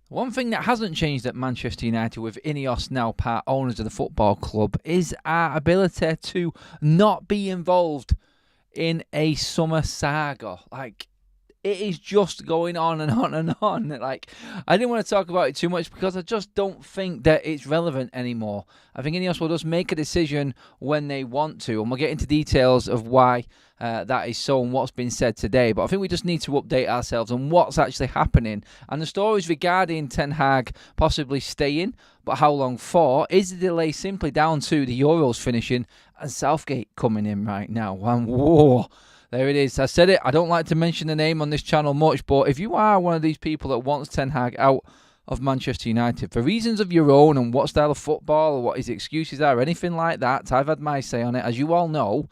One thing that hasn't changed at Manchester United, with Ineos now part owners of the football club, is our ability to not be involved in a summer saga. It is just going on and on and on. I didn't want to talk about it too much because I just don't think that it's relevant anymore. I think Ineos will just make a decision when they want to, and we'll get into details of why that is so and what's been said today. But I think we just need to update ourselves on what's actually happening. And the stories regarding Ten Hag possibly staying, but how long for? Is the delay simply down to the Euros finishing and Southgate coming in right now? And whoa, there it is. I said it. I don't like to mention the name on this channel much, but if you are one of these people that wants Ten Hag out of Manchester United for reasons of your own and what style of football or what his excuses are, anything like that, I've had my say on it, as you all know.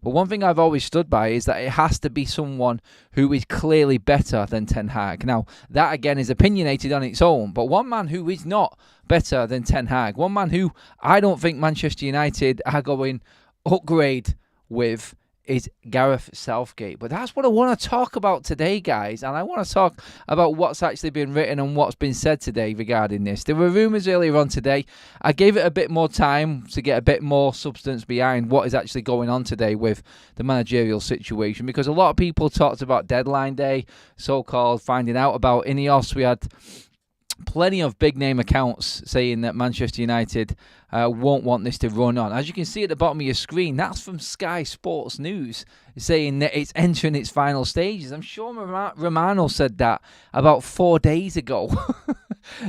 But one thing I've always stood by is that it has to be someone who is clearly better than Ten Hag. Now, that again is opinionated on its own, but one man who is not better than Ten Hag, one man who I don't think Manchester United are going upgrade with, is Gareth Southgate. But that's what I want to talk about today, guys. And I want to talk about what's actually been written and what's been said today regarding this. There were rumours earlier on today. I gave it a bit more time to get a bit more substance behind what is actually going on today with the managerial situation, because a lot of people talked about deadline day, so-called finding out about Ineos. We had plenty of big name accounts saying that Manchester United won't want this to run on. As you can see at the bottom of your screen, that's from Sky Sports News, saying that it's entering its final stages. I'm sure Romano said that about 4 days ago.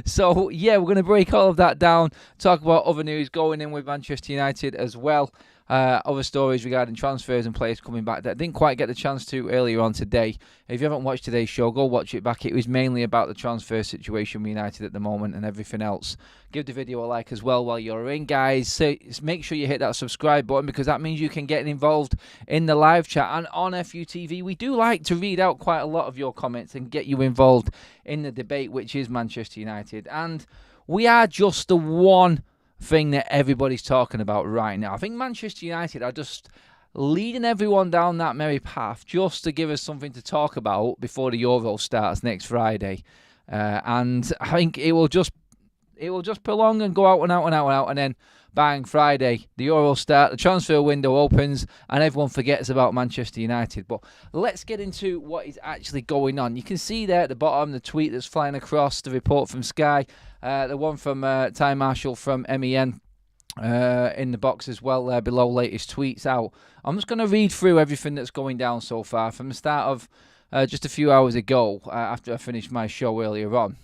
So, yeah, we're going to break all of that down, talk about other news going in with Manchester United as well. Other stories regarding transfers and players coming back that I didn't quite get the chance to earlier on today. If you haven't watched today's show, go watch it back. It was mainly about the transfer situation with United at the moment and everything else. Give the video a like as well while you're in, guys. So make sure you hit that subscribe button, because that means you can get involved in the live chat. And on FUTV, we do like to read out quite a lot of your comments and get you involved in the debate, which is Manchester United. And we are just the one thing that everybody's talking about right now. I think Manchester United are just leading everyone down that merry path just to give us something to talk about before the Euro starts next Friday. And I think it will just prolong and go out and out and out and out, and then bang, Friday, the Euro start, the transfer window opens, and everyone forgets about Manchester United. But let's get into what is actually going on. You can see there at the bottom the tweet that's flying across, the report from Sky, the one from Ty Marshall from MEN in the box as well there below, latest tweets out. I'm just going to read through everything that's going down so far from the start of just a few hours ago after I finished my show earlier on.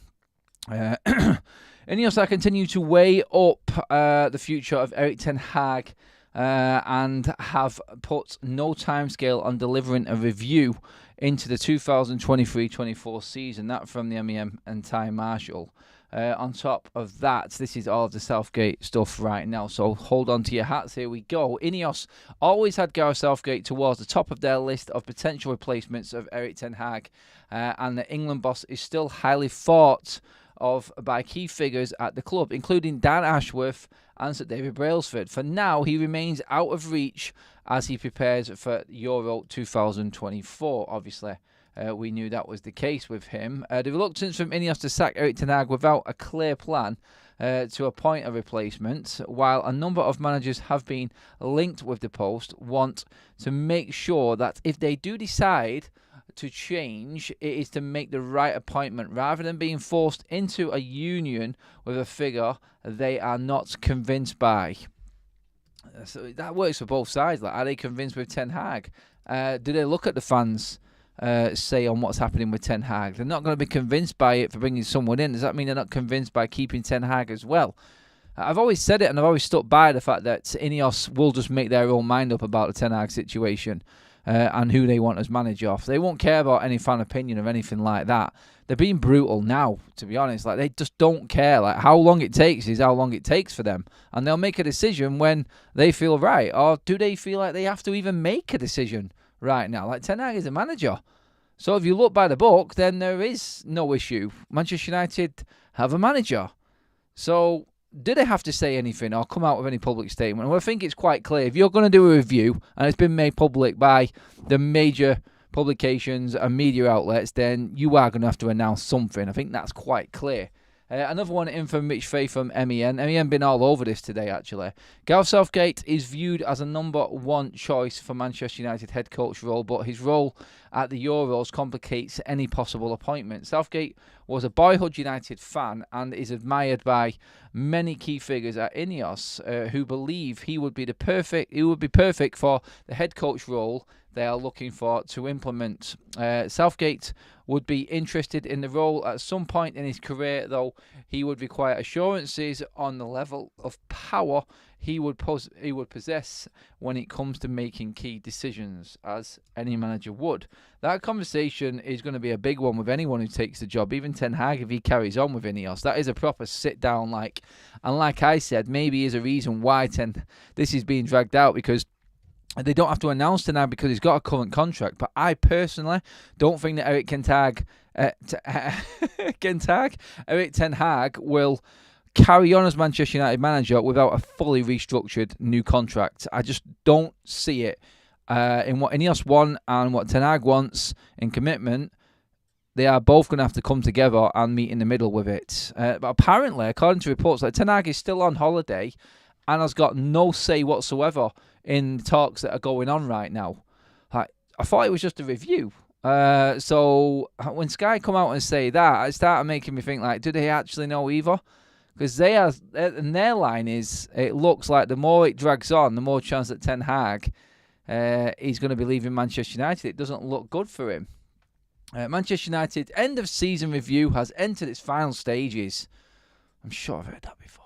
Ineos are continue to weigh up the future of Erik Ten Hag and have put no timescale on delivering a review into the 2023-24 season. That from the MEM and Ty Marshall. On top of that, this is all of the Southgate stuff right now, so hold on to your hats. Here we go. Ineos always had Gareth Southgate towards the top of their list of potential replacements of Erik Ten Hag, and the England boss is still highly thought of by key figures at the club, including Dan Ashworth and Sir David Brailsford. For now, he remains out of reach as he prepares for Euro 2024. Obviously, we knew that was the case with him. The reluctance from Ineos to sack Erik Ten Hag without a clear plan to appoint a replacement, while a number of managers have been linked with the post, want to make sure that if they do decide to change, it is to make the right appointment rather than being forced into a union with a figure they are not convinced by. So that works for both sides. Are they convinced with Ten Hag? Do they look at the fans' say on what's happening with Ten Hag? They're not going to be convinced by it for bringing someone in. Does that mean they're not convinced by keeping Ten Hag as well? I've always said it, and I've always stuck by the fact that Ineos will just make their own mind up about the Ten Hag situation. And who they want as manager. They won't care about any fan opinion or anything like that. They're being brutal now, to be honest. They just don't care. How long it takes is how long it takes for them. And they'll make a decision when they feel right. Or do they feel like they have to even make a decision right now? Ten Hag is a manager. So if you look by the book, then there is no issue. Manchester United have a manager. So do they have to say anything or come out with any public statement? Well, I think it's quite clear. If you're going to do a review, and it's been made public by the major publications and media outlets, then you are going to have to announce something. I think that's quite clear. Another one in from Mitch Fay from MEN. MEN been all over this today, actually. Gareth Southgate is viewed as a number one choice for Manchester United head coach role, but his role at the Euros complicates any possible appointment. Southgate was a boyhood United fan and is admired by many key figures at Ineos who believe he would be perfect for the head coach role they are looking for to implement. Southgate would be interested in the role at some point in his career, though he would require assurances on the level of power he would possess when it comes to making key decisions, as any manager would. That conversation is going to be a big one with anyone who takes the job, even Ten Hag if he carries on with Ineos. That is a proper sit-down, and like I said, maybe is a reason why this is being dragged out, because they don't have to announce Ten Hag because he's got a current contract. But I personally don't think that Erik Ten Hag will carry on as Manchester United manager without a fully restructured new contract. I just don't see it in what Ineos want and what Ten Hag wants in commitment. They are both going to have to come together and meet in the middle with it. But apparently, according to reports, Ten Hag is still on holiday and has got no say whatsoever in talks that are going on right now. I thought it was just a review. So when Sky come out and say that, it started making me think, do they actually know either? Because their line is, it looks like the more it drags on, the more chance that Ten Hag is going to be leaving Manchester United. It doesn't look good for him. Manchester United end of season review has entered its final stages. I'm sure I've heard that before.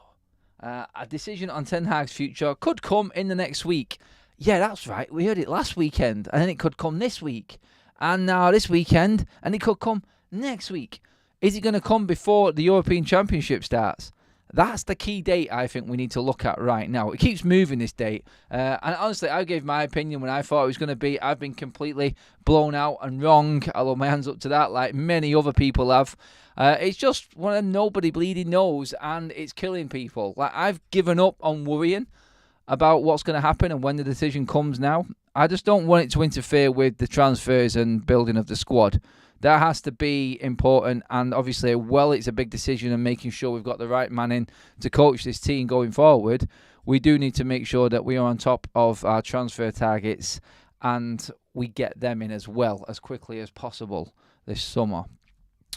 A decision on Ten Hag's future could come in the next week. Yeah, that's right. We heard it last weekend, and then it could come this week. And now this weekend, and it could come next week. Is it going to come before the European Championship starts? That's the key date I think we need to look at right now. It keeps moving, this date. And honestly, I gave my opinion when I thought it was going to be. I've been completely blown out and wrong. I'll hold my hands up to that like many other people have. It's just one of nobody bleeding knows, and it's killing people. I've given up on worrying about what's going to happen and when the decision comes now. I just don't want it to interfere with the transfers and building of the squad. That has to be important, and obviously, it's a big decision and making sure we've got the right man in to coach this team going forward. We do need to make sure that we are on top of our transfer targets and we get them in as well as quickly as possible this summer.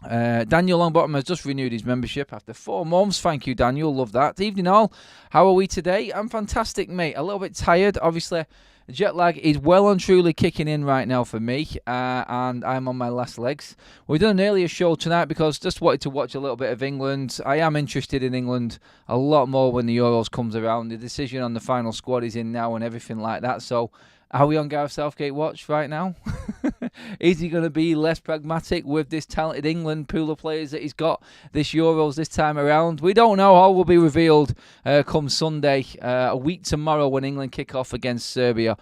Daniel Longbottom has just renewed his membership after 4 months. Thank you, Daniel. Love that. Evening all. How are we today? I'm fantastic, mate. A little bit tired, obviously. Jet lag is well and truly kicking in right now for me, and I'm on my last legs. We've done an earlier show tonight because just wanted to watch a little bit of England. I am interested in England a lot more when the Euros comes around. The decision on the final squad is in now and everything like that. So, are we on Gareth Southgate watch right now? Is he going to be less pragmatic with this talented England pool of players that he's got this Euros this time around? We don't know. All will be revealed come Sunday, a week tomorrow when England kick off against Serbia.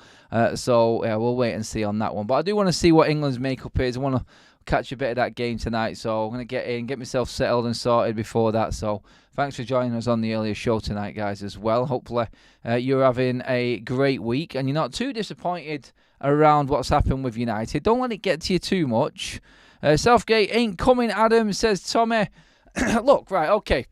So we'll wait and see on that one. But I do want to see what England's makeup is. I want to catch a bit of that game tonight. So I'm going to get in, get myself settled and sorted before that. So thanks for joining us on the earlier show tonight, guys, as well. Hopefully you're having a great week and you're not too disappointed around what's happened with United. Don't let it get to you too much. Southgate ain't coming, Adam, says Tommy. Look, right, okay.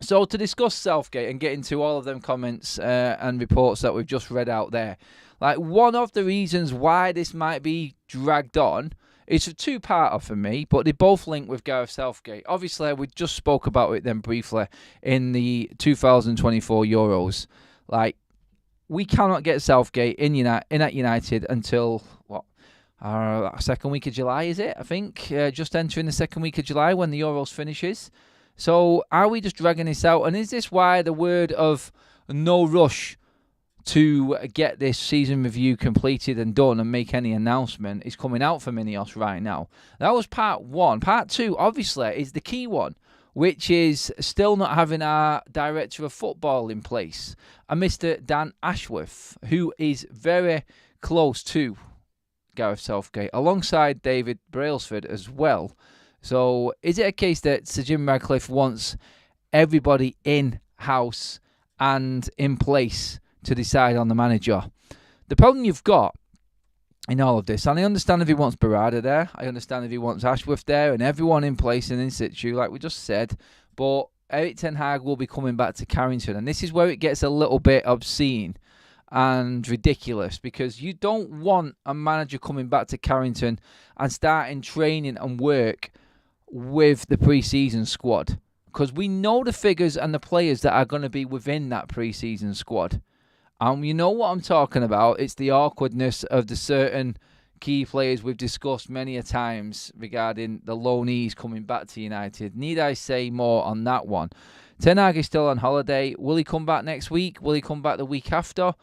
So to discuss Southgate and get into all of them comments and reports that we've just read out there, one of the reasons why this might be dragged on is a two-parter for me, but they both link with Gareth Southgate. Obviously, we just spoke about it then briefly in the 2024 Euros. We cannot get Southgate in at United until, second week of July, is it? I think, just entering the second week of July when the Euros finishes. So, are we just dragging this out? And is this why the word of no rush to get this season review completed and done and make any announcement is coming out from Ineos right now? That was part one. Part two, obviously, is the key one, which is still not having our director of football in place, a Mr Dan Ashworth, who is very close to Gareth Southgate, alongside David Brailsford as well. So is it a case that Sir Jim Radcliffe wants everybody in-house and in place to decide on the manager? The problem you've got in all of this. And I understand if he wants Barada there. I understand if he wants Ashworth there and everyone in place and in situ, like we just said. But Erik Ten Hag will be coming back to Carrington. And this is where it gets a little bit obscene and ridiculous, because you don't want a manager coming back to Carrington and starting training and work with the pre-season squad, because we know the figures and the players that are going to be within that pre-season squad. You know what I'm talking about. It's the awkwardness of the certain key players we've discussed many a times regarding the loanees coming back to United. Need I say more on that one? Ten Hag is still on holiday. Will he come back next week? Will he come back the week after?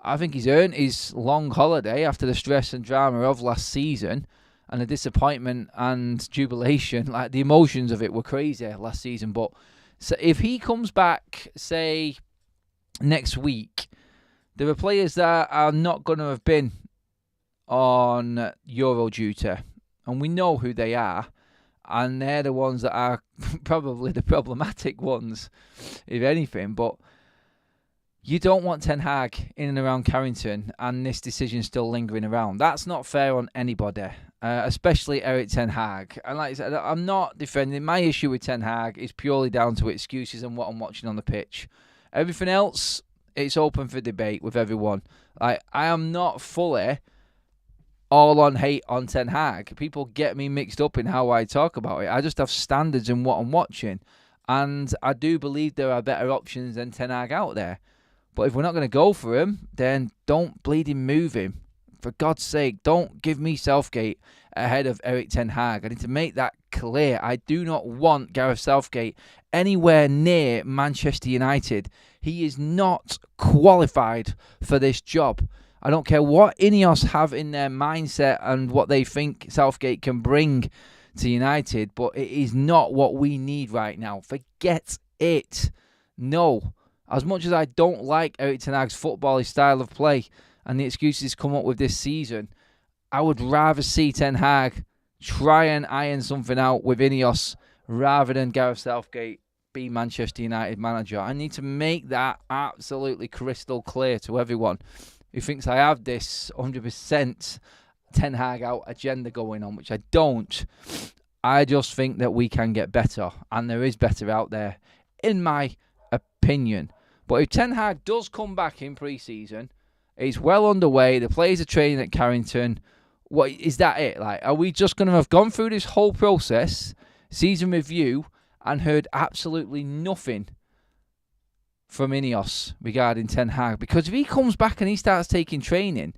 I think he's earned his long holiday after the stress and drama of last season and the disappointment and jubilation. Like, the emotions of it were crazy last season. But so if he comes back, say, next week, there are players that are not going to have been on Euro duty, and we know who they are, and they're the ones that are probably the problematic ones, if anything. But you don't want Ten Hag in and around Carrington and this decision still lingering around. That's not fair on anybody, especially Erik Ten Hag. And like I said, I'm not defending. My issue with Ten Hag is purely down to excuses and what I'm watching on the pitch. Everything else, it's open for debate with everyone. I am not fully all on hate on Ten Hag. People get me mixed up in how I talk about it. I just have standards in what I'm watching. And I do believe there are better options than Ten Hag out there. But if we're not going to go for him, then don't bleeding move him. For God's sake, don't give me Southgate ahead of Erik Ten Hag. I need to make that clear. I do not want Gareth Southgate anywhere near Manchester United. He is not qualified for this job. I don't care what Ineos have in their mindset and what they think Southgate can bring to United, but it is not what we need right now. Forget it. No. As much as I don't like Erik Ten Hag's football, his style of play, and the excuses come up with this season, I would rather see Ten Hag try and iron something out with Ineos rather than Gareth Southgate be Manchester United manager. I need to make that absolutely crystal clear to everyone who thinks I have this 100% Ten Hag out agenda going on, which I don't. I just think that we can get better, and there is better out there, in my opinion. But if Ten Hag does come back in pre-season, it's well underway, the players are training at Carrington. What is that it? Like, are we just going to have gone through this whole process, season review, and heard absolutely nothing from Ineos regarding Ten Hag? Because if he comes back and he starts taking training,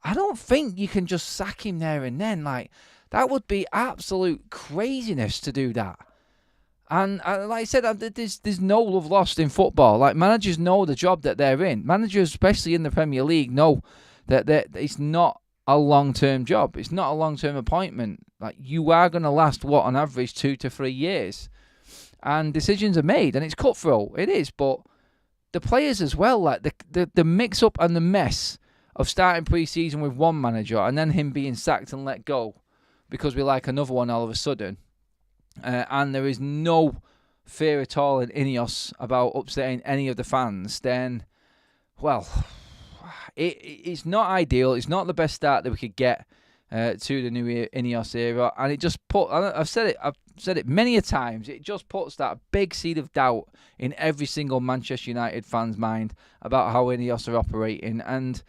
I don't think you can just sack him there and then. Like, that would be absolute craziness to do that. And like I said, there's no love lost in football. Like, managers know the job that they're in. Managers, especially in the Premier League, know that it's not a long-term job. It's not a long-term appointment. Like, you are going to last, on average, 2 to 3 years. And decisions are made, and it's cutthroat. It is, but the players as well, like the mix-up and the mess of starting pre-season with one manager and then him being sacked and let go because we like another one all of a sudden. And there is no fear at all in Ineos about upsetting any of the fans, then, well, it's not ideal. It's not the best start that we could get to the new Ineos era. And it just I've said it many a times, it just puts that big seed of doubt in every single Manchester United fan's mind about how Ineos are operating. And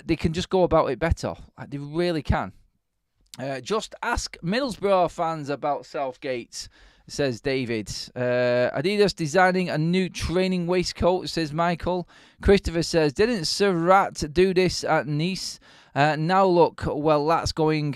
they can just go about it better. They really can. Just ask Middlesbrough fans about Southgate, says David. Adidas designing a new training waistcoat, says Michael. Christopher says, didn't Surratt do this at Nice? Now look, that's going.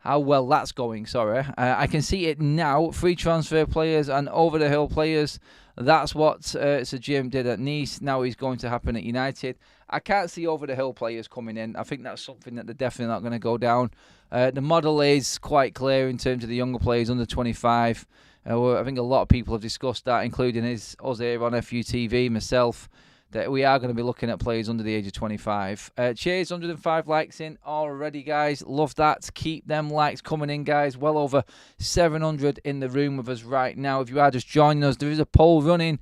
How well that's going, sorry. I can see it now. Free transfer players and over-the-hill players. That's what Sir Jim did at Nice. Now he's going to happen at United. I can't see over-the-hill players coming in. I think that's something that they're definitely not going to go down. The model is quite clear in terms of the younger players under 25. I think a lot of people have discussed that, including us here on FUTV, myself, that we are going to be looking at players under the age of 25. Cheers, 105 likes in already, guys. Love that. Keep them likes coming in, guys. Well over 700 in the room with us right now. If you are just joining us, there is a poll running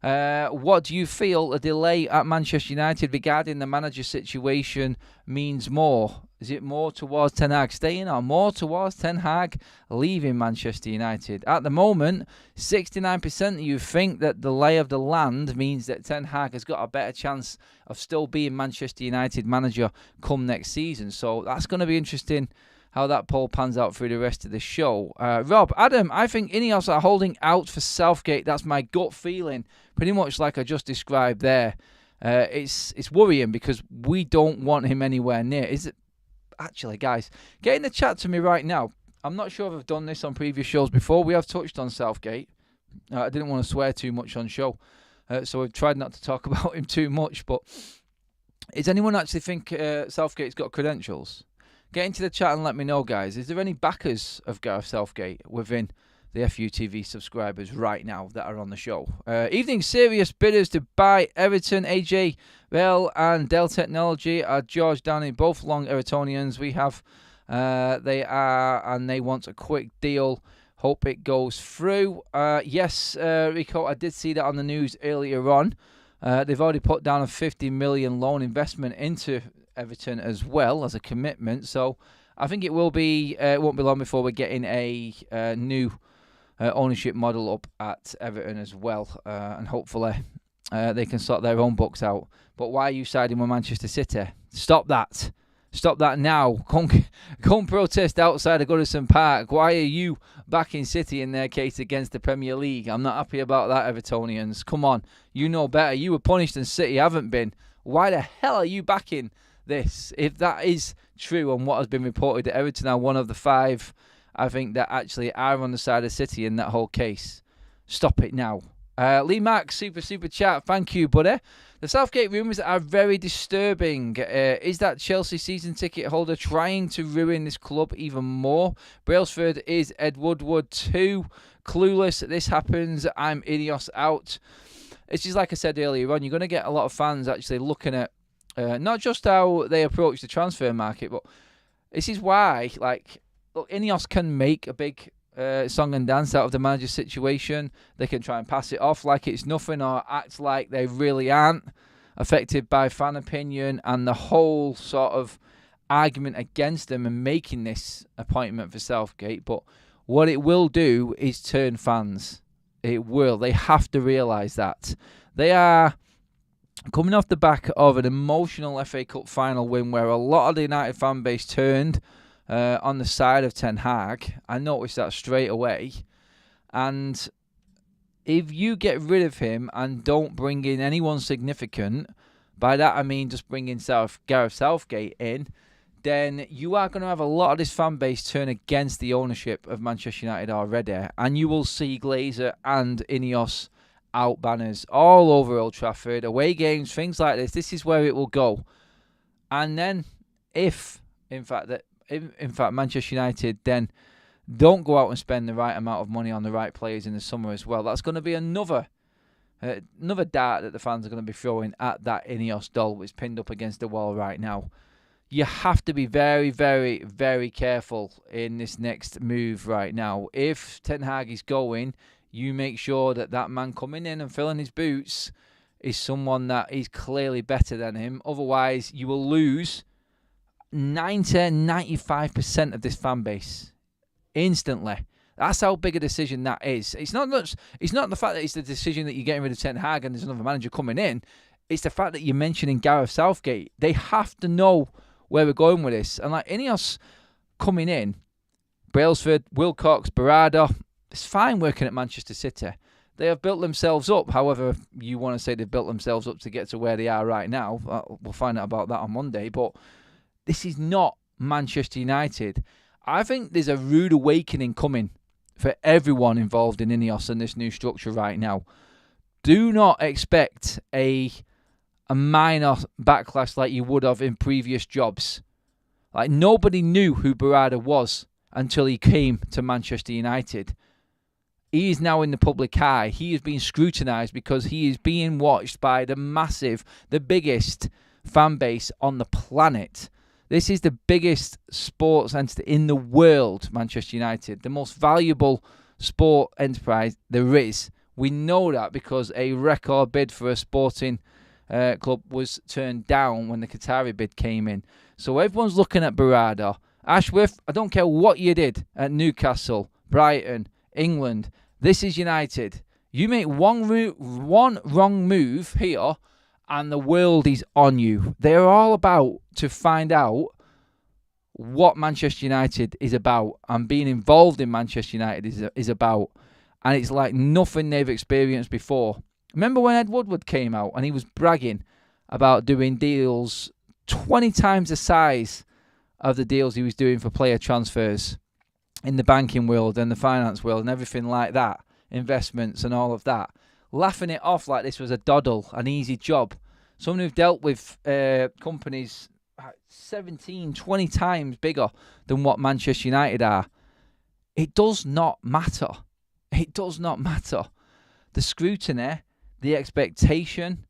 What do you feel a delay at Manchester United regarding the manager situation means more? Is it more towards Ten Hag staying or more towards Ten Hag leaving Manchester United? At the moment, 69% of you think that the lay of the land means that Ten Hag has got a better chance of still being Manchester United manager come next season. So that's going to be interesting how that poll pans out through the rest of the show. Rob, Adam, I think Ineos are holding out for Southgate. That's my gut feeling. Pretty much like I just described there. It's worrying because we don't want him anywhere near. Is it? Actually, guys, get in the chat to me right now. I'm not sure if I've done this on previous shows before. We have touched on Southgate. I didn't want to swear too much on show, so I've tried not to talk about him too much. But does anyone actually think Southgate's got credentials? Get into the chat and let me know, guys. Is there any backers of Gareth Southgate within the FUTV subscribers right now that are on the show? Evening serious bidders to buy Everton. AJ Bell and Dell Technology are George Downey, both long Evertonians. We have, they want a quick deal. Hope it goes through. Yes, Rico, I did see that on the news earlier on. They've already put down a 50 million loan investment into Everton as well as a commitment. So I think it won't be long before we're getting a new ownership model up at Everton as well. And hopefully they can sort their own books out. But why are you siding with Manchester City? Stop that. Stop that now. Come protest outside of Goodison Park. Why are you backing City in their case against the Premier League? I'm not happy about that, Evertonians. Come on. You know better. You were punished and City haven't been. Why the hell are you backing this? If that is true on what has been reported, that Everton are one of the 5, I think, that actually are on the side of City in that whole case. Stop it now. Lee Max, super chat. Thank you, buddy. The Southgate rumours are very disturbing. Is that Chelsea season ticket holder trying to ruin this club even more? Brailsford is Ed Woodward too. Clueless. This happens. I'm Ineos out. It's just like I said earlier on. You're going to get a lot of fans actually looking at not just how they approach the transfer market, but this is why, look, Ineos can make a big song and dance out of the manager situation. They can try and pass it off like it's nothing or act like they really aren't affected by fan opinion and the whole sort of argument against them and making this appointment for Southgate. But what it will do is turn fans. It will. They have to realise that. They are coming off the back of an emotional FA Cup final win where a lot of the United fan base turned on the side of Ten Hag. I noticed that straight away. And if you get rid of him and don't bring in anyone significant, by that I mean just bringing Gareth Southgate in, then you are going to have a lot of this fan base turn against the ownership of Manchester United already. And you will see Glazer and Ineos out banners all over Old Trafford, away games, things like this. This is where it will go. And then if, in fact, Manchester United then don't go out and spend the right amount of money on the right players in the summer as well, that's going to be another dart that the fans are going to be throwing at that Ineos doll which is pinned up against the wall right now. You have to be very, very, very careful in this next move right now. If Ten Hag is going, you make sure that man coming in and filling his boots is someone that is clearly better than him. Otherwise, you will lose 95% of this fan base instantly. That's how big a decision that is. It's not the fact that it's the decision that you're getting rid of Ten Hag and there's another manager coming in. It's the fact that you're mentioning Gareth Southgate. They have to know where we're going with this. And like Ineos coming in, Brailsford, Wilcox, Barada, it's fine working at Manchester City. They have built themselves up. However, you want to say they've built themselves up to get to where they are right now. We'll find out about that on Monday. But this is not Manchester United. I think there's a rude awakening coming for everyone involved in Ineos and this new structure right now. Do not expect a minor backlash like you would have in previous jobs. Like, nobody knew who Barada was until he came to Manchester United. He is now in the public eye. He is being scrutinised because he is being watched by the biggest fan base on the planet. This is the biggest sports entity in the world, Manchester United. The most valuable sport enterprise there is We know that because a record bid for a sporting club was turned down when the Qatari bid came in. So everyone's looking at Berardi. Ashworth, I don't care what you did at Newcastle, Brighton, England. This is United. You make one wrong move here and the world is on you. They're all about to find out what Manchester United is about, and being involved in Manchester United is about. And it's like nothing they've experienced before. Remember when Ed Woodward came out and he was bragging about doing deals 20 times the size of the deals he was doing for player transfers in the banking world and the finance world and everything like that, investments and all of that, laughing it off like this was a doddle, an easy job. Someone who've dealt with companies 17, 20 times bigger than what Manchester United are. It does not matter. It does not matter. The scrutiny, the expectation,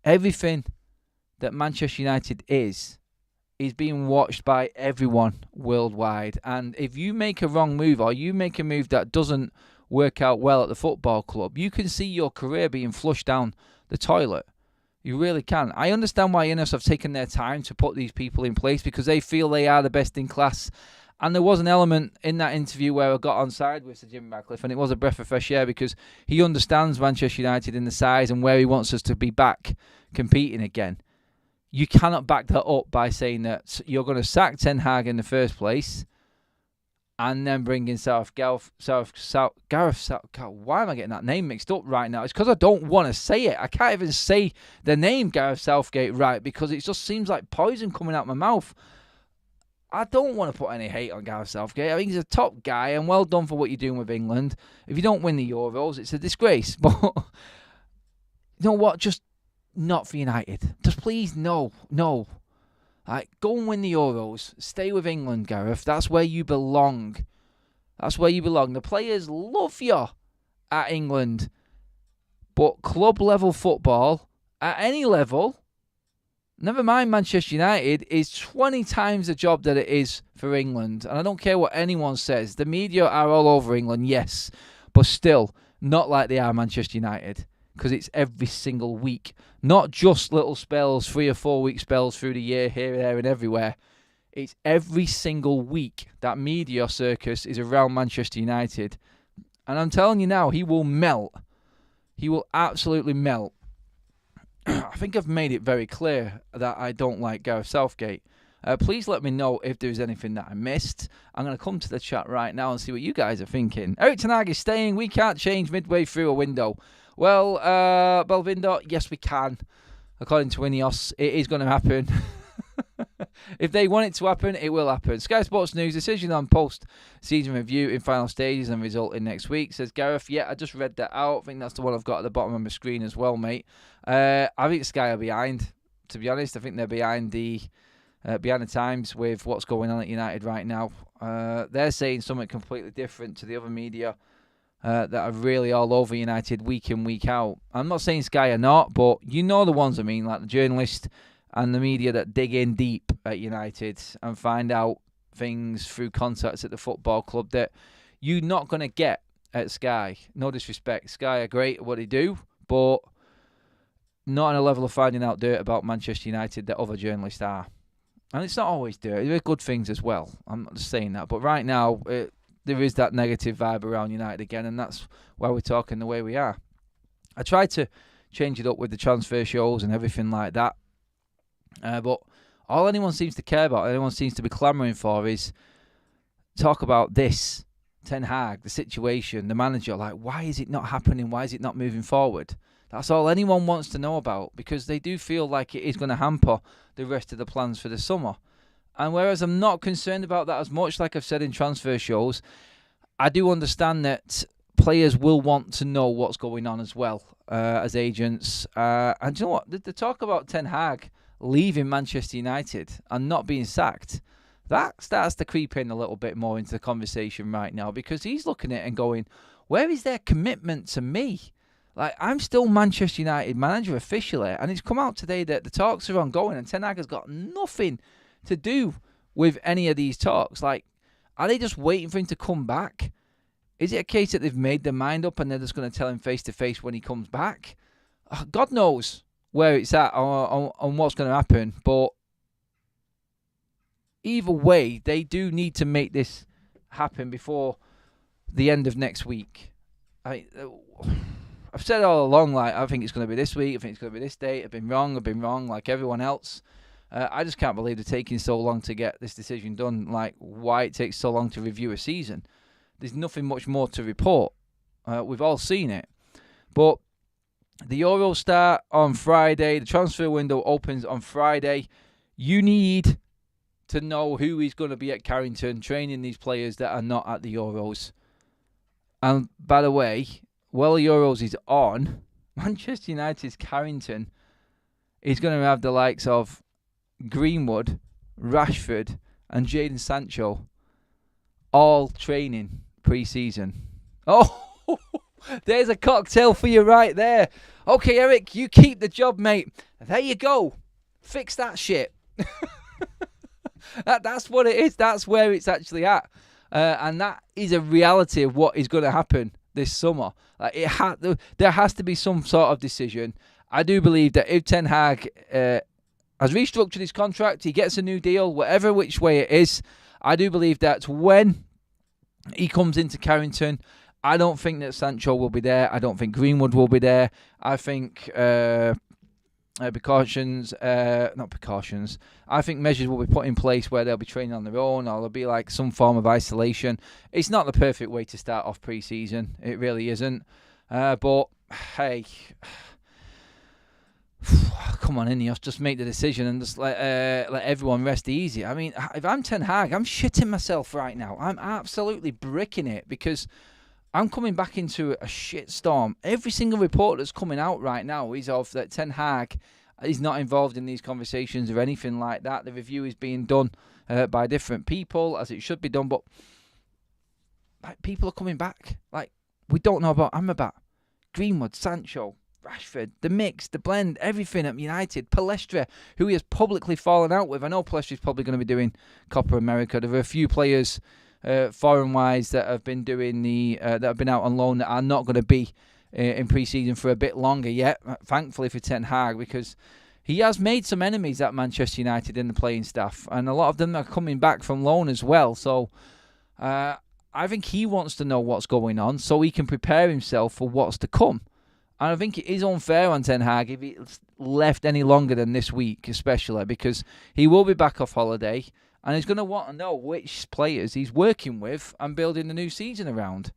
everything that Manchester United is being watched by everyone worldwide. And if you make a wrong move or you make a move that doesn't work out well at the football club, you can see your career being flushed down the toilet. You really can. I understand why Ineos have taken their time to put these people in place because they feel they are the best in class. And there was an element in that interview where I got on side with Sir Jim Ratcliffe, and it was a breath of fresh air because he understands Manchester United in the size and where he wants us to be back competing again. You cannot back that up by saying that you're going to sack Ten Hag in the first place and then bring in Gareth. Why am I getting that name mixed up right now? It's because I don't want to say it. I can't even say the name Gareth Southgate right because it just seems like poison coming out my mouth. I don't want to put any hate on Gareth Southgate. I think he's a top guy and well done for what you're doing with England. If you don't win the Euros, it's a disgrace. But you know what? Just not for United. Just please, no. Like, go and win the Euros. Stay with England, Gareth. That's where you belong. That's where you belong. The players love you at England. But club-level football, at any level, never mind Manchester United, is 20 times the job that it is for England. And I don't care what anyone says. The media are all over England, yes. But still, not like they are Manchester United. Because it's every single week. Not just little spells, 3 or 4 week spells through the year, here, there and everywhere. It's every single week that media circus is around Manchester United. And I'm telling you now, he will melt. He will absolutely melt. I think I've made it very clear that I don't like Gareth Southgate. Please let me know if there's anything that I missed. I'm going to come to the chat right now and see what you guys are thinking. Erik Ten Hag is staying. We can't change midway through a window. Well, Belvindo, yes we can. According to Ineos, it is going to happen. If they want it to happen, it will happen. Sky Sports News, decision on post-season review in final stages and result in next week, says Gareth. Yeah, I just read that out. I think that's the one I've got at the bottom of my screen as well, mate. I think Sky are behind, to be honest. I think they're behind the times with what's going on at United right now. They're saying something completely different to the other media that are really all over United week in, week out. I'm not saying Sky are not, but you know the ones I mean, like the journalists and the media that dig in deep at United and find out things through contacts at the football club that you're not going to get at Sky. No disrespect. Sky are great at what they do, but not on a level of finding out dirt about Manchester United that other journalists are. And it's not always dirt. There are good things as well. I'm not just saying that. But right now, there is that negative vibe around United again, and that's why we're talking the way we are. I tried to change it up with the transfer shows and everything like that. But all anyone seems to care about, anyone seems to be clamouring for is talk about this, Ten Hag, the situation, the manager. Like, why is it not happening? Why is it not moving forward? That's all anyone wants to know about, because they do feel like it is going to hamper the rest of the plans for the summer. And whereas I'm not concerned about that as much, like I've said in transfer shows, I do understand that players will want to know what's going on as well as agents. And you know what? The talk about Ten Hag leaving Manchester United and not being sacked, that starts to creep in a little bit more into the conversation right now, because he's looking at it and going, where is their commitment to me? Like, I'm still Manchester United manager officially, and it's come out today that the talks are ongoing and Ten Hag has got nothing to do with any of these talks. Like, are they just waiting for him to come back? Is it a case that they've made their mind up and they're just going to tell him face to face when he comes back? God knows where it's at on what's going to happen. But either way, they do need to make this happen before the end of next week. I've said all along, like, I think it's going to be this week, I think it's going to be this date. I've been wrong, like everyone else. I just can't believe they're taking so long to get this decision done, like why it takes so long to review a season. There's nothing much more to report. We've all seen it. But the Euros start on Friday. The transfer window opens on Friday. You need to know who is going to be at Carrington training these players that are not at the Euros. And by the way, while the Euros is on, Manchester United's Carrington is going to have the likes of Greenwood, Rashford and Jadon Sancho all training pre-season. Oh, there's a cocktail for you right there. Okay, Eric, you keep the job, mate. There you go. Fix that shit. That's what it is. That's where it's actually at. And that is a reality of what is going to happen this summer. There has to be some sort of decision. I do believe that if Ten Hag has restructured his contract, he gets a new deal, whatever which way it is, I do believe that when he comes into Carrington, I don't think that Sancho will be there. I don't think Greenwood will be there. I think I think measures will be put in place where they'll be training on their own, or there'll be like some form of isolation. It's not the perfect way to start off pre-season. It really isn't. But hey, come on, Ineos, just make the decision and just let everyone rest easy. I mean, if I'm Ten Hag, I'm shitting myself right now. I'm absolutely bricking it because I'm coming back into a shitstorm. Every single report that's coming out right now is of that Ten Hag is not involved in these conversations or anything like that. The review is being done by different people as it should be done, but like, people are coming back. Like, we don't know about Amrabat, Greenwood, Sancho, Rashford, the mix, the blend, everything at United. Palestra, who he has publicly fallen out with. I know Palestra's probably going to be doing Copa America. There are a few players foreign-wise that have been doing that have been out on loan that are not going to be in pre-season for a bit longer yet, thankfully for Ten Hag, because he has made some enemies at Manchester United in the playing staff, and a lot of them are coming back from loan as well. So I think he wants to know what's going on so he can prepare himself for what's to come. And I think it is unfair on Ten Hag if he's left any longer than this week, especially because he will be back off holiday and he's going to want to know which players he's working with and building the new season around.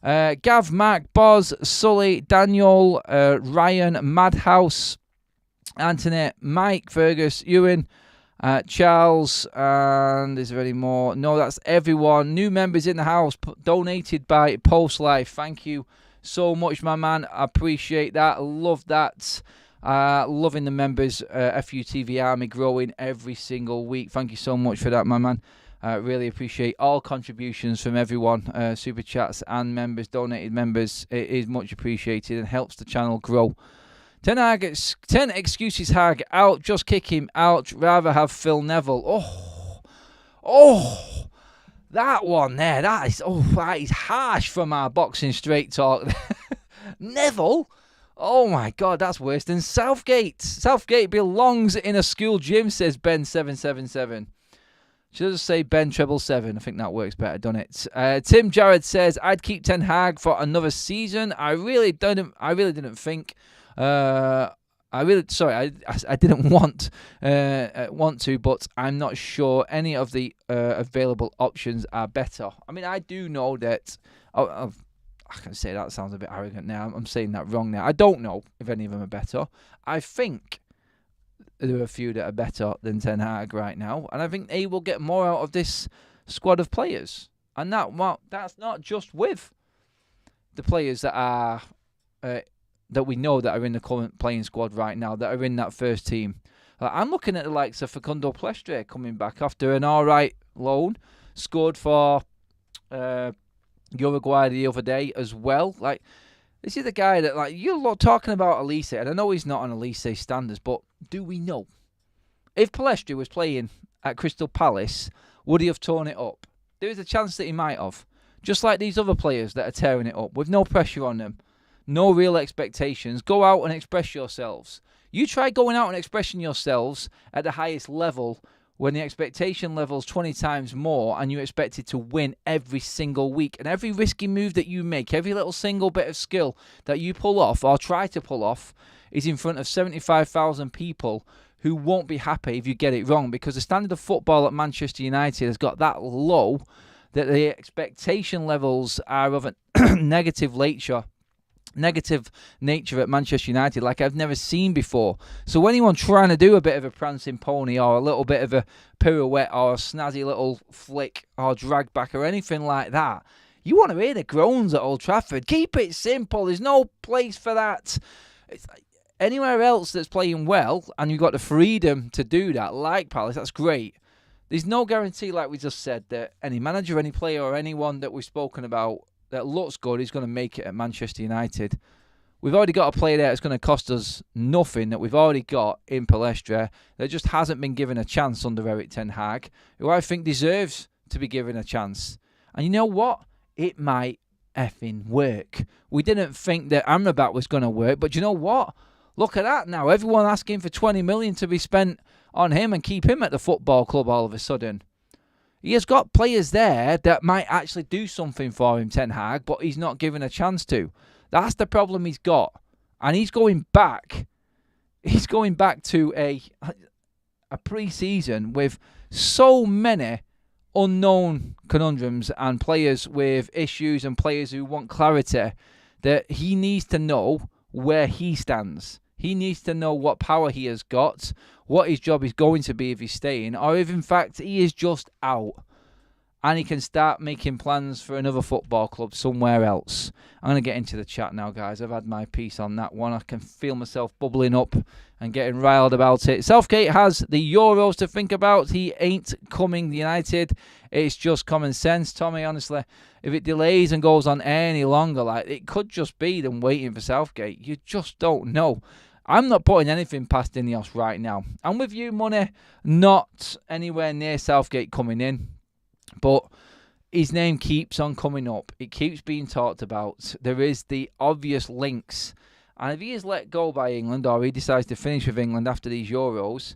Gav, Mark, Boz, Sully, Daniel, Ryan, Madhouse, Anthony, Mike, Fergus, Ewan, Charles, and is there any more? No, that's everyone. New members in the house, donated by Post Life. Thank you so much, my man. I appreciate that. Love that. Loving the members, FUTV Army growing every single week. Thank you so much for that, my man. Really appreciate all contributions from everyone, super chats and members, donated members. It is much appreciated and helps the channel grow. 10 excuses Hag out, just kick him out, rather have Phil Neville. Oh, that one there, that is harsh from our boxing straight talk. Neville? Oh my God, that's worse than Southgate. Southgate belongs in a school gym, says Ben777. Should I just say Ben 777? I think that works better, doesn't it? Tim Jarrett says, I'd keep Ten Hag for another season. I didn't want to, but I'm not sure any of the available options are better. I mean, I do know that. I can say that sounds a bit arrogant now. I'm saying that wrong now. I don't know if any of them are better. I think there are a few that are better than Ten Hag right now, and I think they will get more out of this squad of players. And that's not just with the players that are that we know that are in the current playing squad right now, that are in that first team. I'm looking at the likes of Facundo Palestra coming back after an alright loan, scored for Uruguay the other day as well. Like, this is the guy that, like, you're talking about Elise, and I know he's not on Elise standards, but do we know? If Palestra was playing at Crystal Palace, would he have torn it up? There is a chance that he might have. Just like these other players that are tearing it up with no pressure on them. No real expectations. Go out and express yourselves. You try going out and expressing yourselves at the highest level when the expectation level's 20 times more and you're expected to win every single week. And every risky move that you make, every little single bit of skill that you pull off or try to pull off is in front of 75,000 people who won't be happy if you get it wrong, because the standard of football at Manchester United has got that low that the expectation levels are of a negative nature at Manchester United like I've never seen before. So anyone trying to do a bit of a prancing pony or a little bit of a pirouette or a snazzy little flick or drag back or anything like that, you want to hear the groans at Old Trafford. Keep it simple. There's no place for that. Anywhere else that's playing well and you've got the freedom to do that, like Palace, that's great. There's no guarantee, like we just said, that any manager, any player or anyone that we've spoken about that looks good is going to make it at Manchester United. We've already got a player there that's going to cost us nothing that we've already got in Palestra that just hasn't been given a chance under Erik Ten Hag, who I think deserves to be given a chance. And you know what? It might effing work. We didn't think that Amrabat was going to work, but you know what? Look at that now. Everyone asking for 20 million to be spent on him and keep him at the football club all of a sudden. He has got players there that might actually do something for him, Ten Hag, but he's not given a chance to. That's the problem he's got. And he's going back. He's going back to a pre-season with so many unknown conundrums and players with issues and players who want clarity that he needs to know where he stands. He needs to know what power he has got, what his job is going to be if he's staying, or if in fact he is just out and he can start making plans for another football club somewhere else. I'm going to get into the chat now, guys. I've had my piece on that one. I can feel myself bubbling up and getting riled about it. Southgate has the Euros to think about. He ain't coming United. It's just common sense, Tommy, honestly. If it delays and goes on any longer, like it could just be them waiting for Southgate. You just don't know. I'm not putting anything past Ineos right now. I'm with you, Money. Not anywhere near Southgate coming in. But his name keeps on coming up. It keeps being talked about. There is the obvious links. And if he is let go by England, or he decides to finish with England after these Euros,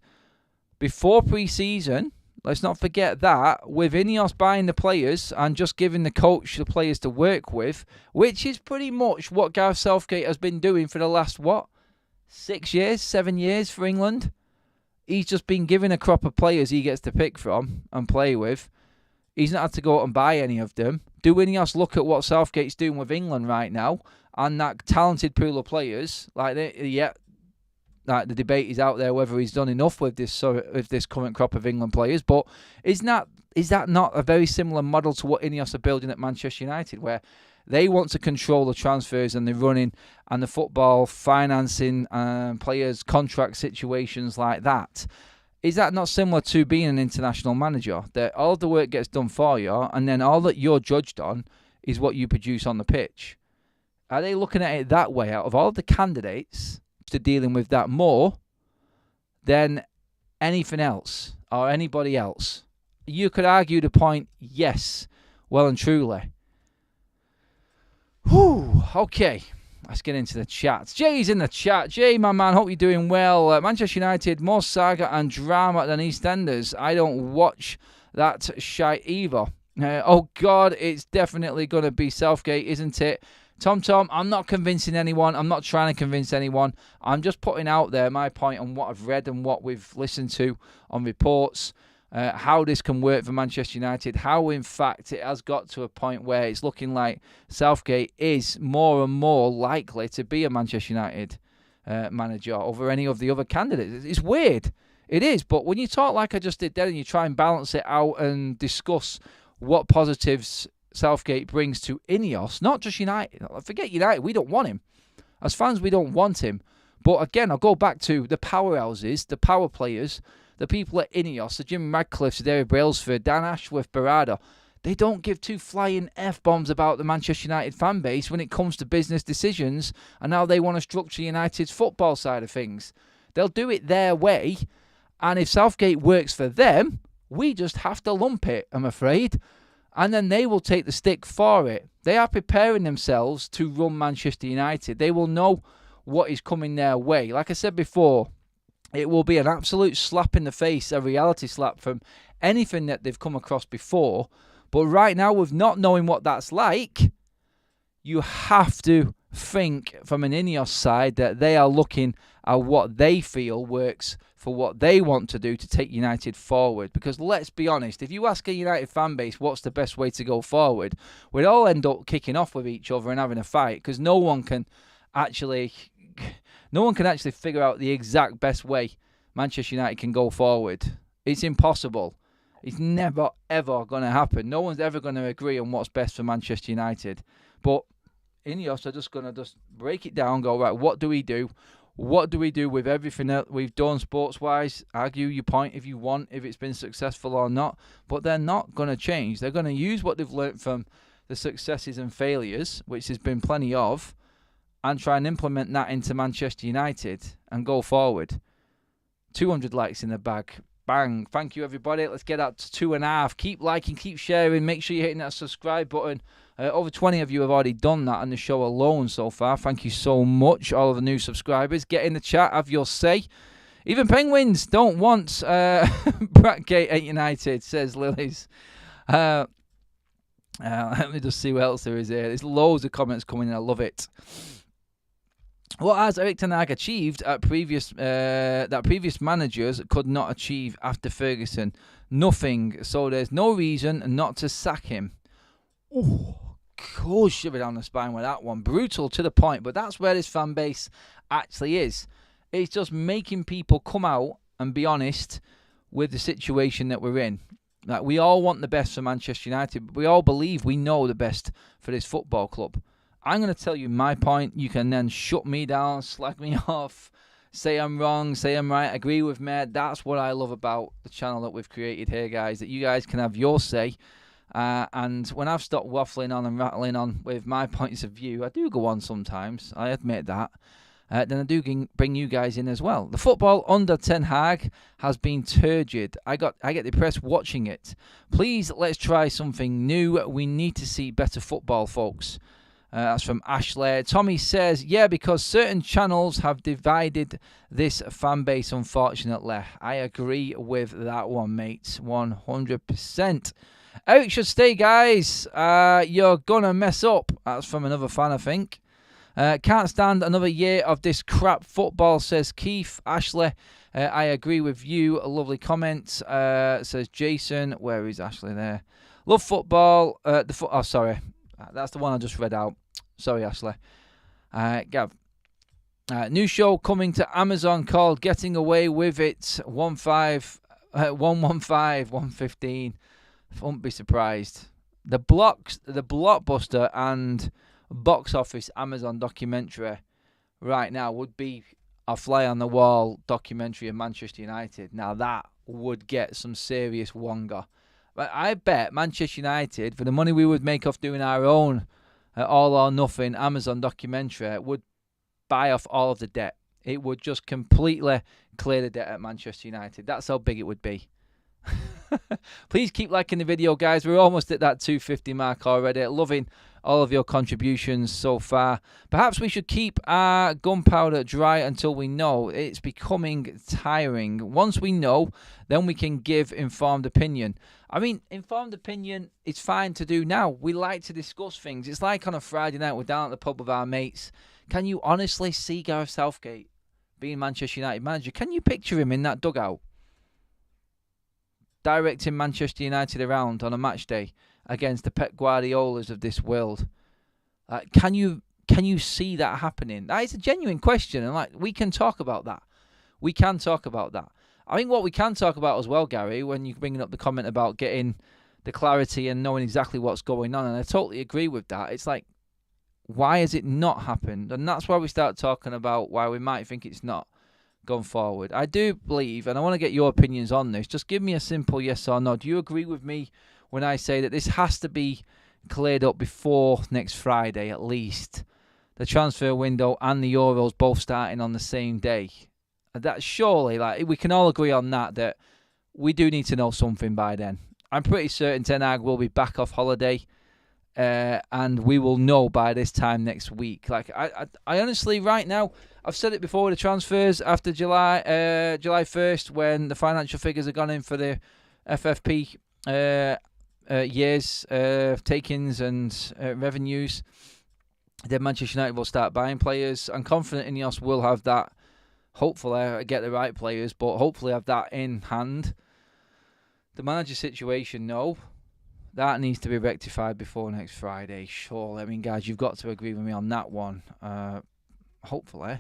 before pre-season, let's not forget that, with Ineos buying the players and just giving the coach the players to work with, which is pretty much what Gareth Southgate has been doing for the last, 7 years for England. He's just been given a crop of players he gets to pick from and play with. He's not had to go out and buy any of them. Do Ineos look at what Southgate's doing with England right now and that talented pool of players? The debate is out there whether he's done enough with this current crop of England players. But is that not a very similar model to what Ineos are building at Manchester United, where they want to control the transfers and the running and the football financing and players' contract situations like that? Is that not similar to being an international manager, that all the work gets done for you and then all that you're judged on is what you produce on the pitch? Are they looking at it that way, out of all the candidates to dealing with that more than anything else or anybody else? You could argue the point, yes, well and truly. Whew, okay. Let's get into the chat. Jay's in the chat. Jay, my man, hope you're doing well. Manchester United, more saga and drama than EastEnders. I don't watch that shite either. Oh, God, it's definitely going to be Southgate, isn't it? Tom, I'm not convincing anyone. I'm not trying to convince anyone. I'm just putting out there my point on what I've read and what we've listened to on reports. How this can work for Manchester United, how in fact it has got to a point where it's looking like Southgate is more and more likely to be a Manchester United manager over any of the other candidates. It's weird. It is, but when you talk like I just did then and you try and balance it out and discuss what positives Southgate brings to Ineos, not just United. Forget United, we don't want him. As fans, we don't want him. But again, I'll go back to the powerhouses, the power players, the people at Ineos, the Jim Radcliffes, the David Brailsford, Dan Ashworth, Barada. They don't give two flying F-bombs about the Manchester United fan base when it comes to business decisions and how they want to structure United's football side of things. They'll do it their way, and if Southgate works for them, we just have to lump it, I'm afraid. And then they will take the stick for it. They are preparing themselves to run Manchester United. They will know what is coming their way. Like I said before, it will be an absolute slap in the face, a reality slap from anything that they've come across before. But right now, with not knowing what that's like, you have to think from an Ineos side that they are looking at what they feel works for what they want to do to take United forward. Because let's be honest, if you ask a United fan base what's the best way to go forward, we'd all end up kicking off with each other and having a fight, because no one can actually figure out the exact best way Manchester United can go forward. It's impossible. It's never, ever going to happen. No one's ever going to agree on what's best for Manchester United. But Ineos are just going to break it down, go, right, what do we do? What do we do with everything that we've done sports-wise? Argue your point if you want, if it's been successful or not. But they're not going to change. They're going to use what they've learnt from the successes and failures, which there's been plenty of, and try and implement that into Manchester United and go forward. 200 likes in the bag. Bang. Thank you, everybody. Let's get out to 2.5. Keep liking, keep sharing. Make sure you're hitting that subscribe button. Over 20 of you have already done that on the show alone so far. Thank you so much, all of the new subscribers. Get in the chat, have your say. Even Penguins don't want Bratgate at United, says Lilies. Let me just see what else there is here. There's loads of comments coming in. I love it. What has Erik Ten Hag achieved at that previous managers could not achieve after Ferguson? Nothing. So there's no reason not to sack him. Oh, cool, shiver down the spine with that one. Brutal to the point, but that's where this fan base actually is. It's just making people come out and be honest with the situation that we're in. Like, we all want the best for Manchester United, but we all believe we know the best for this football club. I'm going to tell you my point. You can then shut me down, slag me off, say I'm wrong, say I'm right, agree with me. That's what I love about the channel that we've created here, guys, that you guys can have your say. And when I've stopped waffling on and rattling on with my points of view, I do go on sometimes, I admit that. Then I do bring you guys in as well. The football under Ten Hag has been turgid. I get depressed watching it. Please, let's try something new. We need to see better football, folks. That's from Ashley. Tommy says, yeah, because certain channels have divided this fan base, unfortunately. I agree with that one, mates. 100%. Eric should stay, guys. You're going to mess up. That's from another fan, I think. Can't stand another year of this crap football, says Keith. Ashley, I agree with you. A lovely comment, says Jason. Where is Ashley there? Love football. Oh, sorry. That's the one I just read out. Sorry, Ashley. Gav. New show coming to Amazon called Getting Away With It. 115. Won't be surprised. The blockbuster and box office Amazon documentary right now would be a fly on the wall documentary of Manchester United. Now that would get some serious wonga. But I bet Manchester United, for the money we would make off doing our own all or nothing Amazon documentary, would buy off all of the debt. It would just completely clear the debt at Manchester United. That's how big it would be. Please keep liking the video, guys. We're almost at that 250 mark already. Loving all of your contributions so far. Perhaps we should keep our gunpowder dry until we know. It's becoming tiring. Once we know, then we can give informed opinion. I mean, informed opinion is fine to do now. We like to discuss things. It's like on a Friday night, we're down at the pub with our mates. Can you honestly see Gareth Southgate being Manchester United manager? Can you picture him in that dugout, directing Manchester United around on a match day against the Pep Guardiolas of this world? Can you see that happening? That is a genuine question, and we can talk about that. We can talk about that. I think what we can talk about as well, Gary, when you're bringing up the comment about getting the clarity and knowing exactly what's going on, and I totally agree with that. It's like, why has it not happened? And that's why we start talking about why we might think it's not going forward. I do believe, and I want to get your opinions on this, just give me a simple yes or no. Do you agree with me when I say that this has to be cleared up before next Friday at least? The transfer window and the Euros both starting on the same day. That surely, we can all agree on that we do need to know something by then. I'm pretty certain Ten Hag will be back off holiday, and we will know by this time next week. Like I honestly, right now, I've said it before with the transfers after July 1st, when the financial figures have gone in for the FFP years, takings and revenues. Then Manchester United will start buying players. I'm confident Ineos will have that. Hopefully, I get the right players, but hopefully have that in hand. The manager situation, no. That needs to be rectified before next Friday, surely. I mean, guys, you've got to agree with me on that one. Hopefully.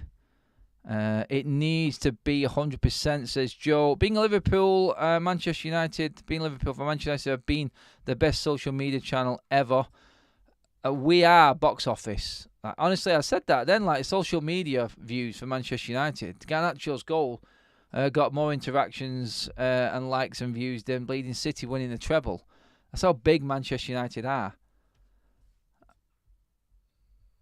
It needs to be 100%, says Joe. Being Liverpool, Manchester United, being Liverpool for Manchester United have been the best social media channel ever. We are box office. Honestly, I said that then. Like, social media views for Manchester United. Garnacho's goal got more interactions and likes and views than Bleeding City winning the treble. That's how big Manchester United are.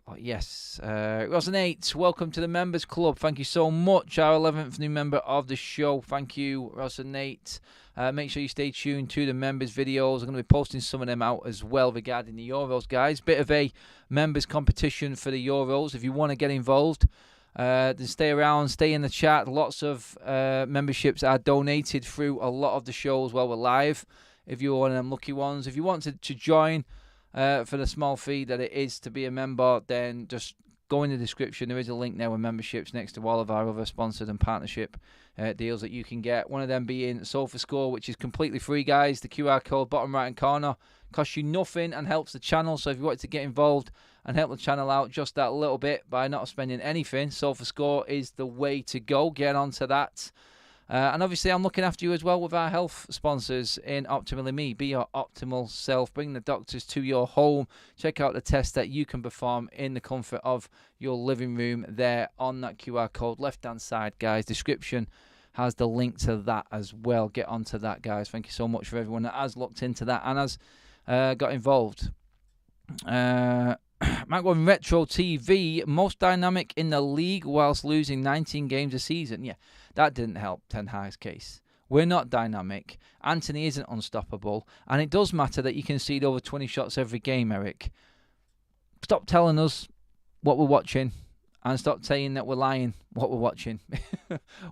Oh, yes. Rosinate, welcome to the Members Club. Thank you so much. Our 11th new member of the show. Thank you, Rosinate. Make sure you stay tuned to the members videos. I'm going to be posting some of them out as well regarding the Euros, guys. Bit of a members competition for the Euros. If you want to get involved, then stay around, stay in the chat. Lots of memberships are donated through a lot of the shows while we're live. If you're one of them lucky ones. If you want to join for the small fee that it is to be a member, then just go in the description. There is a link there with memberships next to all of our other sponsored and partnership deals that you can get. One of them being SofaScore, which is completely free, guys. The QR code, bottom right-hand corner, costs you nothing and helps the channel. So if you want to get involved and help the channel out just that little bit by not spending anything, SofaScore is the way to go. Get onto that. And obviously, I'm looking after you as well with our health sponsors in Optimally Me. Be your optimal self. Bring the doctors to your home. Check out the tests that you can perform in the comfort of your living room there on that QR code. Left-hand side, guys. Description has the link to that as well. Get onto that, guys. Thank you so much for everyone that has looked into that and has got involved. Matt going Retro TV, most dynamic in the league whilst losing 19 games a season. Yeah, that didn't help Ten Hag's case. We're not dynamic. Anthony isn't unstoppable. And it does matter that you concede over 20 shots every game, Eric. Stop telling us what we're watching and stop saying that we're lying what we're watching.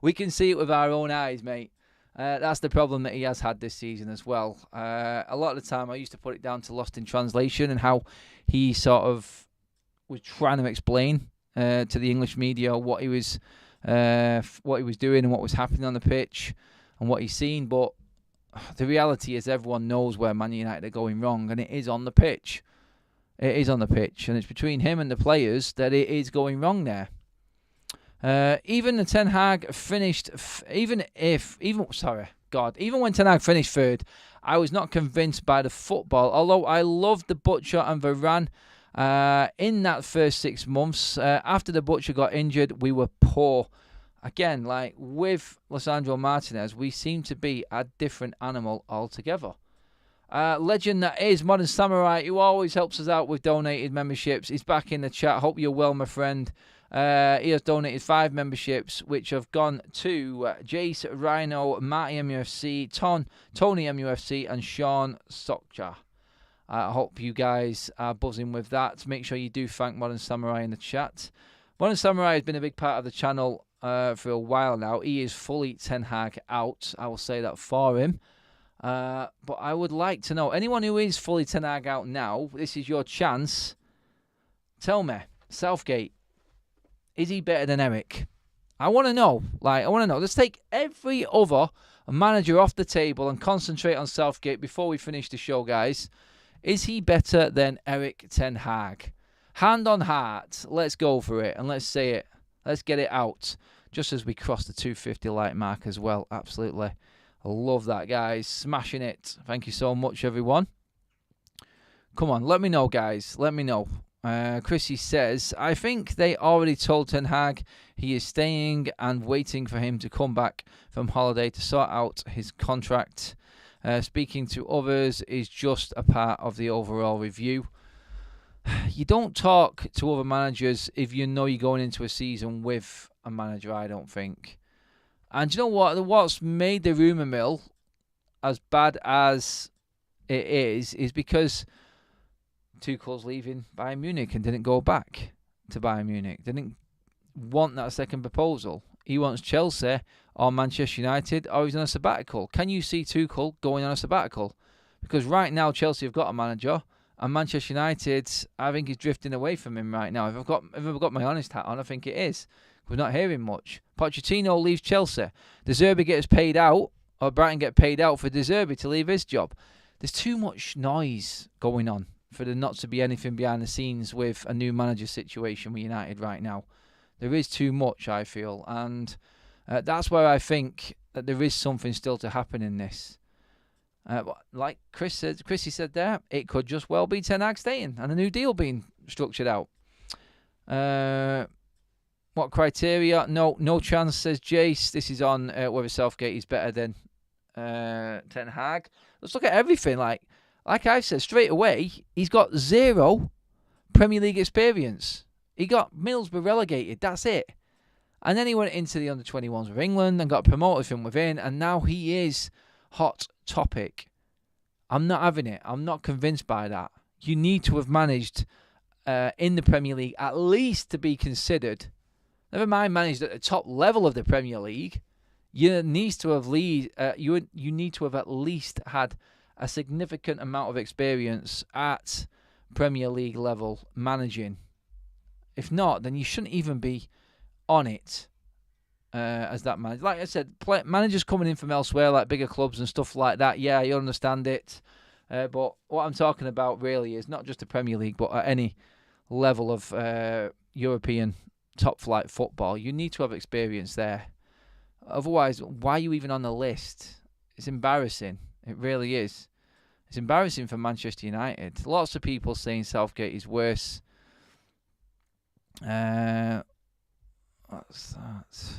We can see it with our own eyes, mate. That's the problem that he has had this season as well. A lot of the time I used to put it down to lost in translation and how he sort of was trying to explain to the English media what he was doing and what was happening on the pitch and what he's seen. But the reality is everyone knows where Man United are going wrong, and it is on the pitch. It is on the pitch, and it's between him and the players that it is going wrong there. Even the Ten Hag finished, even when Ten Hag finished third, I was not convinced by the football. Although I loved the Butcher and Varane in that first 6 months. After the Butcher got injured, we were poor. Again, like with Lisandro Martinez, we seem to be a different animal altogether. Legend that is Modern Samurai, who always helps us out with donated memberships. He's back in the chat. Hope you're well, my friend. He has donated 5 memberships, which have gone to Jace, Rhino, Marty MUFC, Tony MUFC, and Sean Sokja. I hope you guys are buzzing with that. Make sure you do thank Modern Samurai in the chat. Modern Samurai has been a big part of the channel for a while now. He is fully Ten Hag out. I will say that for him. But I would like to know, anyone who is fully Ten Hag out now, this is your chance. Tell me, Southgate, is he better than Erik? I want to know. Let's take every other manager off the table and concentrate on Southgate before we finish the show, guys. Is he better than Erik Ten Hag? Hand on heart. Let's go for it and let's say it. Let's get it out. Just as we cross the 250 like mark as well. Absolutely. I love that, guys. Smashing it. Thank you so much, everyone. Come on, let me know, guys. Let me know. Chrissy says, I think they already told Ten Hag he is staying and waiting for him to come back from holiday to sort out his contract. Speaking to others is just a part of the overall review. You don't talk to other managers if you know you're going into a season with a manager, I don't think. And you know what? What's made the rumour mill as bad as it is because Tuchel's leaving Bayern Munich and didn't go back to Bayern Munich. Didn't want that second proposal. He wants Chelsea or Manchester United, or he's on a sabbatical. Can you see Tuchel going on a sabbatical? Because right now Chelsea have got a manager, and Manchester United, I think, is drifting away from him right now. If I've got my honest hat on, I think it is. We're not hearing much. Pochettino leaves Chelsea. De Zerbi gets paid out, or Brighton get paid out for De Zerbi to leave his job. There's too much noise going on for there not to be anything behind the scenes with a new manager situation with United right now. There is too much, I feel, and that's where I think that there is something still to happen in this. Like Chrissy said there, it could just well be Ten Hag staying and a new deal being structured out. What criteria? No chance, says Jace. This is on whether Southgate is better than Ten Hag. Let's look at everything. Like I've said straight away, he's got 0 Premier League experience. He got Middlesbrough relegated. That's it. And then he went into the under-21s with England and got promoted from within. And now he is hot topic. I'm not having it. I'm not convinced by that. You need to have managed in the Premier League at least to be considered. Never mind managed at the top level of the Premier League. You need to have you need to have at least had a significant amount of experience at Premier League level managing. If not, then you shouldn't even be on it as that manager. Like I said, managers coming in from elsewhere, like bigger clubs and stuff like that, yeah, you understand it. But what I'm talking about really is not just the Premier League, but at any level of European top-flight football, you need to have experience there. Otherwise, why are you even on the list? It's embarrassing. It really is. It's embarrassing for Manchester United. Lots of people saying Southgate is worse. What's that?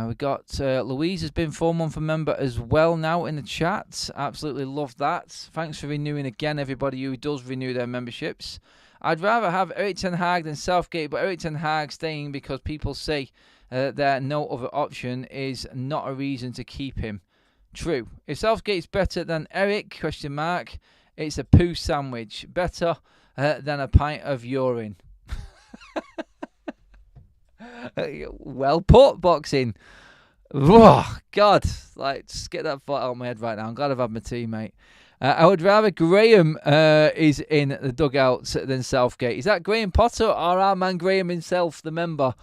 We got Louise has been 4-month member as well now in the chat. Absolutely love that. Thanks for renewing again, everybody who does renew their memberships. I'd rather have Erik Ten Hag than Southgate, but Erik Ten Hag staying because people say that no other option is not a reason to keep him. True. If Southgate's better than Erik, ? It's a poo sandwich. Better than a pint of urine. Well put, boxing. Oh, God. Just get that thought out of my head right now. I'm glad I've had my tea, mate. I would rather Graham is in the dugout than Southgate. Is that Graham Potter or our man Graham himself, the member?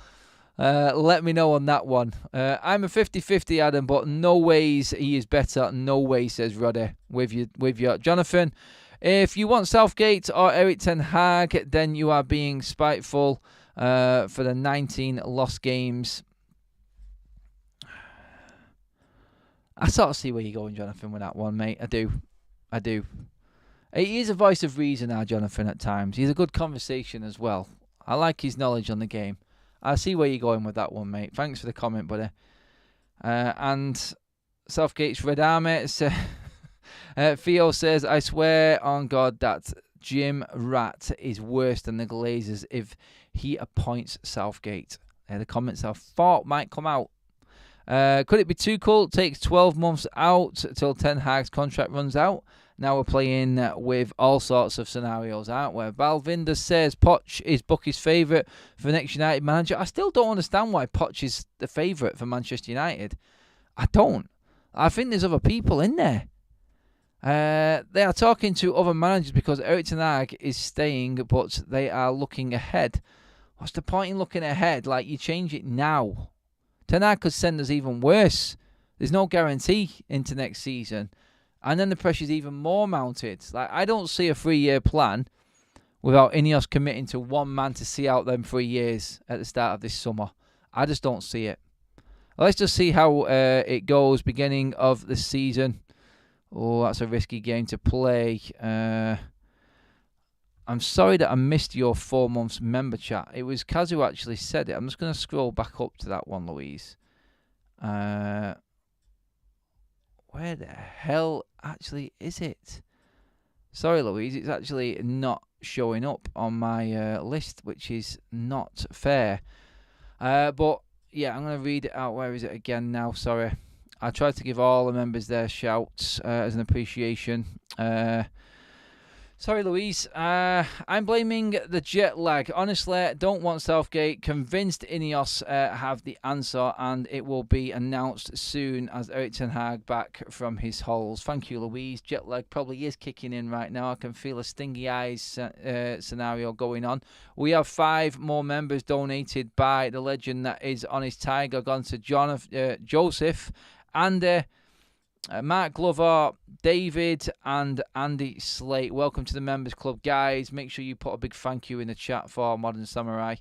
Let me know on that one. I'm a 50-50, Adam, but no ways he is better. No way, says Roddy. With you, Jonathan. If you want Southgate or Erik Ten Hag, then you are being spiteful for the 19 lost games. I sort of see where you're going, Jonathan, with that one, mate. I do. He is a voice of reason, our Jonathan, at times. He's a good conversation as well. I like his knowledge on the game. I see where you're going with that one, mate. Thanks for the comment, buddy. And Southgate's red army. Theo says, I swear on God that Jim Rat is worse than the Glazers if he appoints Southgate. The comments I thought might come out. Could it be Tuchel? Takes 12 months out till Ten Hag's contract runs out. Now we're playing with all sorts of scenarios, aren't we? Balvinder says Poch is Bucky's favourite for the next United manager. I still don't understand why Poch is the favourite for Manchester United. I don't. I think there's other people in there. They are talking to other managers because Erik Ten Hag is staying, but they are looking ahead. What's the point in looking ahead? You change it now. Ten Hag could send us even worse. There's no guarantee into next season. And then the pressure's even more mounted. I don't see a 3-year plan without Ineos committing to one man to see out them 3 years at the start of this summer. I just don't see it. Let's just see how it goes beginning of the season. Oh, that's a risky game to play. I'm sorry that I missed your 4 months member chat. It was Kaz who actually said it. I'm just going to scroll back up to that one, Louise. Where the hell actually is it? Sorry, Louise. It's actually not showing up on my list, which is not fair. But, yeah, I'm going to read it out. Where is it again now? Sorry. I tried to give all the members their shouts as an appreciation. Sorry, Louise. I'm blaming the jet lag. Honestly, don't want Southgate. Convinced Ineos have the answer, and it will be announced soon as Erik Ten Hag back from his holes. Thank you, Louise. Jet lag probably is kicking in right now. I can feel a stingy eyes scenario going on. We have 5 more members donated by the legend that is Honest Tiger. Gone to Joseph and Mark Glover, David, and Andy Slate. Welcome to the Members Club, guys. Make sure you put a big thank you in the chat for Modern Samurai.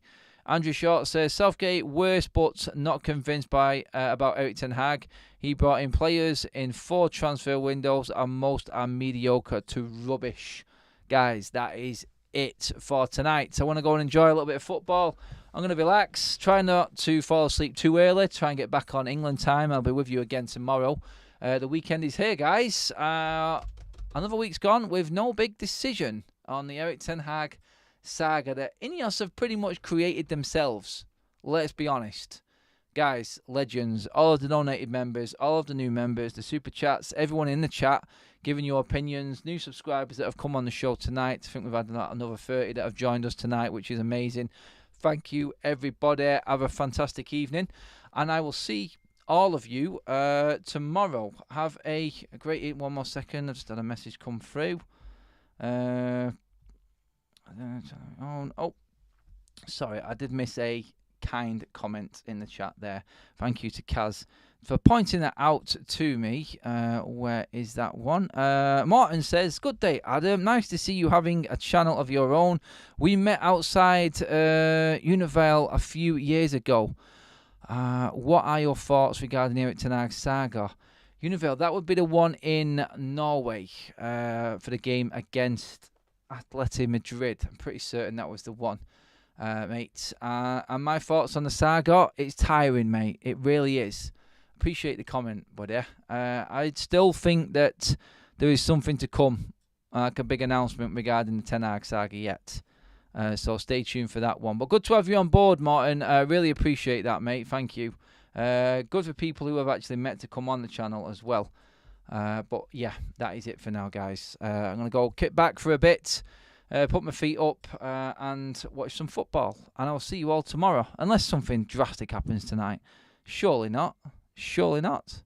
Andrew Short says, Southgate, worse but not convinced by about Erik Ten Hag. He brought in players in 4 transfer windows, and most are mediocre to rubbish. Guys, that is it for tonight. So I want to go and enjoy a little bit of football. I'm going to relax, try not to fall asleep too early, try and get back on England time. I'll be with you again tomorrow. The weekend is here, guys. Another week's gone with no big decision on the Erik Ten Hag saga that Ineos have pretty much created themselves. Let's be honest. Guys, legends, all of the donated members, all of the new members, the super chats, everyone in the chat giving your opinions, new subscribers that have come on the show tonight. I think we've had another 30 that have joined us tonight, which is amazing. Thank you, everybody. Have a fantastic evening, and I will see all of you tomorrow. Have a great... One more second. I just had a message come through. Oh, sorry. I did miss a kind comment in the chat there. Thank you to Kaz for pointing that out to me. Where is that one? Martin says, good day, Adam. Nice to see you having a channel of your own. We met outside Unrivalled a few years ago. What are your thoughts regarding Erik Ten Hag's saga? Unrivalled, that would be the one in Norway for the game against Atletico Madrid. I'm pretty certain that was the one, mate. And my thoughts on the saga, it's tiring, mate. It really is. Appreciate the comment, buddy. I still think that there is something to come, like a big announcement regarding the Ten Hag saga yet. So stay tuned for that one. But good to have you on board, Martin. Really appreciate that, mate. Thank you. Good for people who have actually met to come on the channel as well. But yeah, that is it for now, guys. I'm going to go kick back for a bit, put my feet up and watch some football. And I'll see you all tomorrow. Unless something drastic happens tonight. Surely not. Surely not.